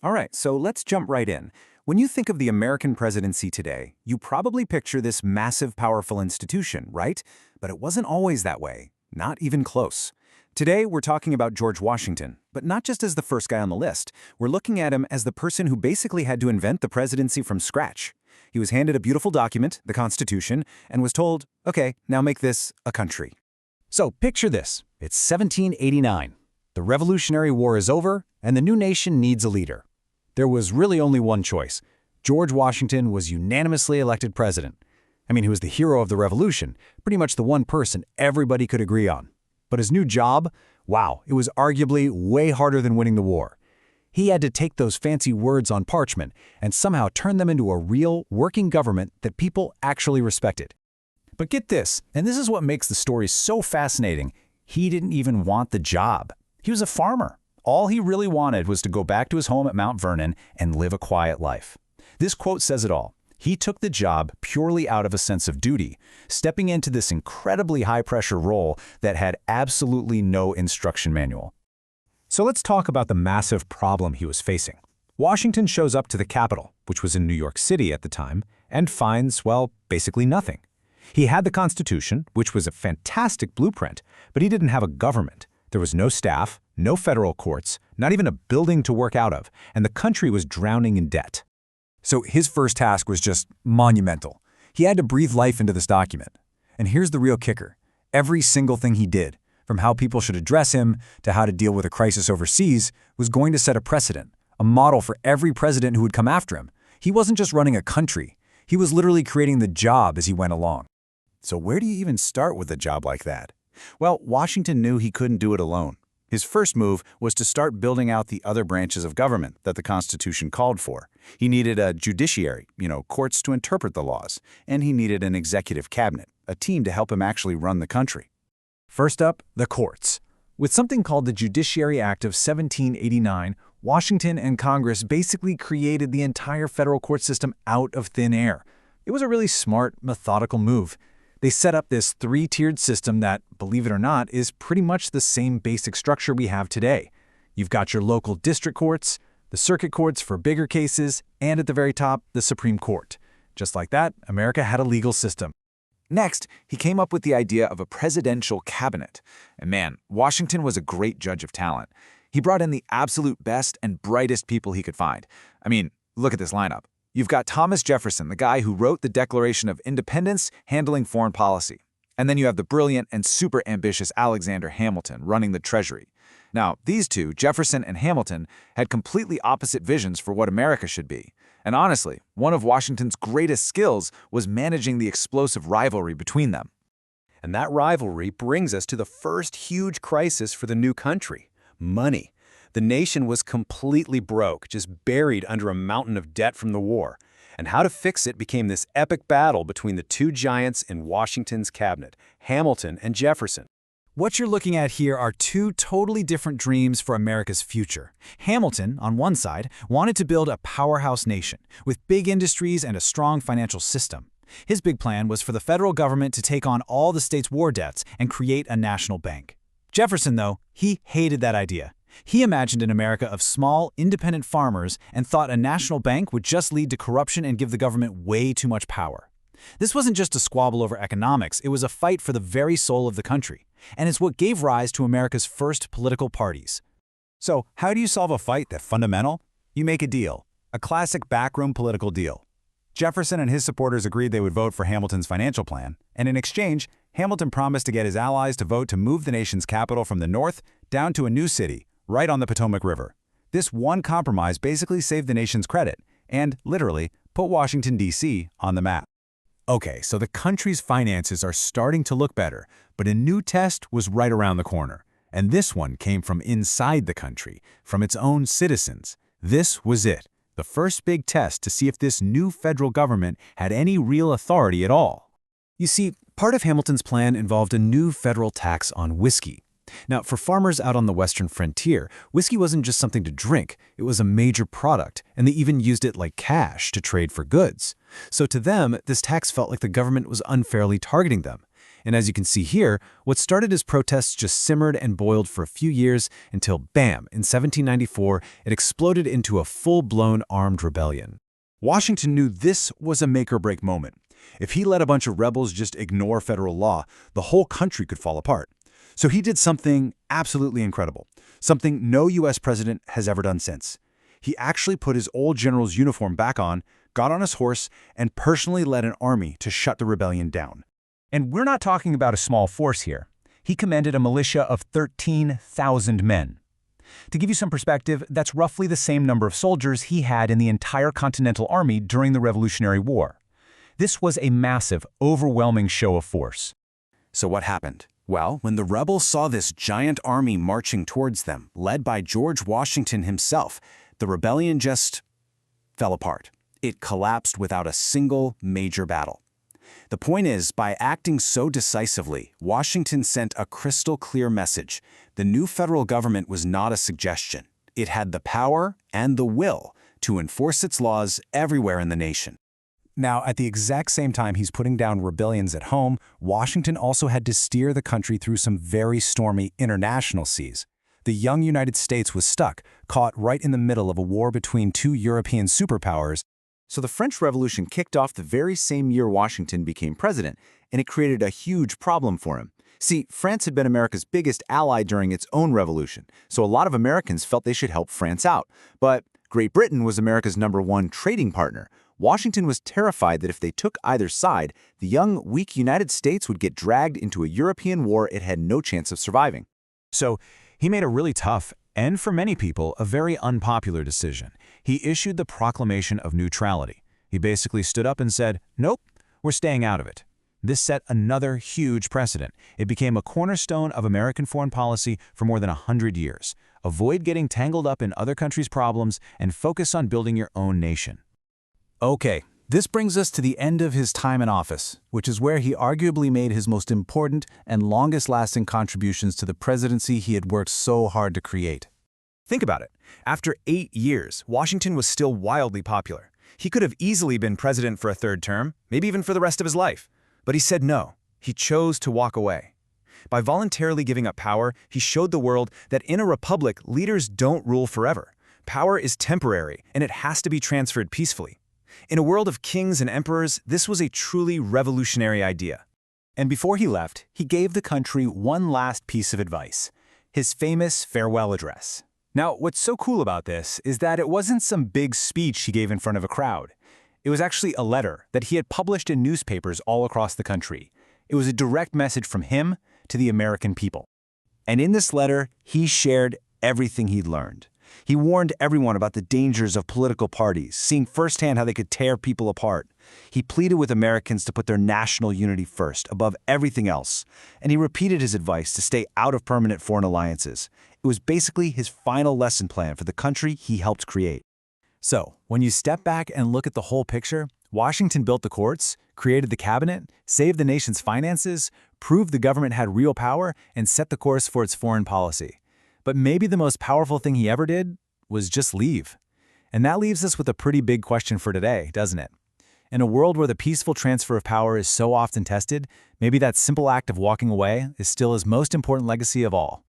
All right, so let's jump right in. When you think of the American presidency today, you probably picture this massive, powerful institution, right? But it wasn't always that way, not even close. Today, we're talking about George Washington, but not just as the first guy on the list. We're looking at him as the person who basically had to invent the presidency from scratch. He was handed a beautiful document, the Constitution, and was told, okay, now make this a country. So picture this. It's 1789. The Revolutionary War is over, and the new nation needs a leader. There was really only one choice. George Washington was unanimously elected president. I mean, he was the hero of the revolution, pretty much the one person everybody could agree on. But his new job, wow, it was arguably way harder than winning the war. He had to take those fancy words on parchment and somehow turn them into a real, working government that people actually respected. But get this, and this is what makes the story so fascinating, he didn't even want the job. He was a farmer. All he really wanted was to go back to his home at Mount Vernon and live a quiet life. This quote says it all. He took the job purely out of a sense of duty, stepping into this incredibly high-pressure role that had absolutely no instruction manual. So let's talk about the massive problem he was facing. Washington shows up to the Capitol, which was in New York City at the time, and finds, well, basically nothing. He had the Constitution, which was a fantastic blueprint, but he didn't have a government. There was no staff, no federal courts, not even a building to work out of, and the country was drowning in debt. So his first task was just monumental. He had to breathe life into this document. And here's the real kicker. Every single thing he did, from how people should address him to how to deal with a crisis overseas, was going to set a precedent, a model for every president who would come after him. He wasn't just running a country. He was literally creating the job as he went along. So where do you even start with a job like that? Well, Washington knew he couldn't do it alone. His first move was to start building out the other branches of government that the Constitution called for. He needed a judiciary, courts to interpret the laws, and he needed an executive cabinet, a team to help him actually run the country. First up, the courts. With something called the Judiciary Act of 1789, Washington and Congress basically created the entire federal court system out of thin air. It was a really smart, methodical move. They set up this three-tiered system that, believe it or not, is pretty much the same basic structure we have today. You've got your local district courts, the circuit courts for bigger cases, and at the very top, the Supreme Court. Just like that, America had a legal system. Next, he came up with the idea of a presidential cabinet. And man, Washington was a great judge of talent. He brought in the absolute best and brightest people he could find. I mean, look at this lineup. You've got Thomas Jefferson, the guy who wrote the Declaration of Independence, handling foreign policy. And then you have the brilliant and super ambitious Alexander Hamilton running the Treasury. Now, these two, Jefferson and Hamilton, had completely opposite visions for what America should be. And honestly, one of Washington's greatest skills was managing the explosive rivalry between them. And that rivalry brings us to the first huge crisis for the new country: money. The nation was completely broke, just buried under a mountain of debt from the war. And how to fix it became this epic battle between the two giants in Washington's cabinet, Hamilton and Jefferson. What you're looking at here are two totally different dreams for America's future. Hamilton, on one side, wanted to build a powerhouse nation with big industries and a strong financial system. His big plan was for the federal government to take on all the state's war debts and create a national bank. Jefferson, though, he hated that idea. He imagined an America of small, independent farmers and thought a national bank would just lead to corruption and give the government way too much power. This wasn't just a squabble over economics, it was a fight for the very soul of the country. And it's what gave rise to America's first political parties. So how do you solve a fight that's fundamental? You make a deal, a classic backroom political deal. Jefferson and his supporters agreed they would vote for Hamilton's financial plan, and in exchange, Hamilton promised to get his allies to vote to move the nation's capital from the north down to a new city, right on the Potomac River. This one compromise basically saved the nation's credit and, literally, put Washington, D.C. on the map. Okay, so the country's finances are starting to look better, but a new test was right around the corner. And this one came from inside the country, from its own citizens. This was it, the first big test to see if this new federal government had any real authority at all. You see, part of Hamilton's plan involved a new federal tax on whiskey. Now, for farmers out on the western frontier, whiskey wasn't just something to drink, it was a major product, and they even used it like cash to trade for goods. So to them, this tax felt like the government was unfairly targeting them. And as you can see here, what started as protests just simmered and boiled for a few years until, bam, in 1794, it exploded into a full-blown armed rebellion. Washington knew this was a make-or-break moment. If he let a bunch of rebels just ignore federal law, the whole country could fall apart. So he did something absolutely incredible, something no U.S. president has ever done since. He actually put his old general's uniform back on, got on his horse, and personally led an army to shut the rebellion down. And we're not talking about a small force here. He commanded a militia of 13,000 men. To give you some perspective, that's roughly the same number of soldiers he had in the entire Continental Army during the Revolutionary War. This was a massive, overwhelming show of force. So what happened? Well, when the rebels saw this giant army marching towards them, led by George Washington himself, the rebellion just fell apart. It collapsed without a single major battle. The point is, by acting so decisively, Washington sent a crystal-clear message. The new federal government was not a suggestion. It had the power and the will to enforce its laws everywhere in the nation. Now, at the exact same time he's putting down rebellions at home, Washington also had to steer the country through some very stormy international seas. The young United States was stuck, caught right in the middle of a war between two European superpowers. So the French Revolution kicked off the very same year Washington became president, and it created a huge problem for him. See, France had been America's biggest ally during its own revolution, so a lot of Americans felt they should help France out. But Great Britain was America's #1 trading partner. Washington was terrified that if they took either side, the young, weak United States would get dragged into a European war it had no chance of surviving. So he made a really tough, and for many people, a very unpopular decision. He issued the Proclamation of Neutrality. He basically stood up and said, nope, we're staying out of it. This set another huge precedent. It became a cornerstone of American foreign policy for more than 100 years. Avoid getting tangled up in other countries' problems and focus on building your own nation. Okay, this brings us to the end of his time in office, which is where he arguably made his most important and longest-lasting contributions to the presidency he had worked so hard to create. Think about it. After 8 years, Washington was still wildly popular. He could have easily been president for a third term, maybe even for the rest of his life. But he said no. He chose to walk away. By voluntarily giving up power, he showed the world that in a republic, leaders don't rule forever. Power is temporary, and it has to be transferred peacefully. In a world of kings and emperors, this was a truly revolutionary idea. And before he left, he gave the country one last piece of advice, his famous farewell address. Now, what's so cool about this is that it wasn't some big speech he gave in front of a crowd. It was actually a letter that he had published in newspapers all across the country. It was a direct message from him to the American people. And in this letter, he shared everything he'd learned. He warned everyone about the dangers of political parties, seeing firsthand how they could tear people apart. He pleaded with Americans to put their national unity first, above everything else. And he repeated his advice to stay out of permanent foreign alliances. It was basically his final lesson plan for the country he helped create. So, when you step back and look at the whole picture, Washington built the courts, created the cabinet, saved the nation's finances, proved the government had real power, and set the course for its foreign policy. But maybe the most powerful thing he ever did was just leave. And that leaves us with a pretty big question for today, doesn't it? In a world where the peaceful transfer of power is so often tested, maybe that simple act of walking away is still his most important legacy of all.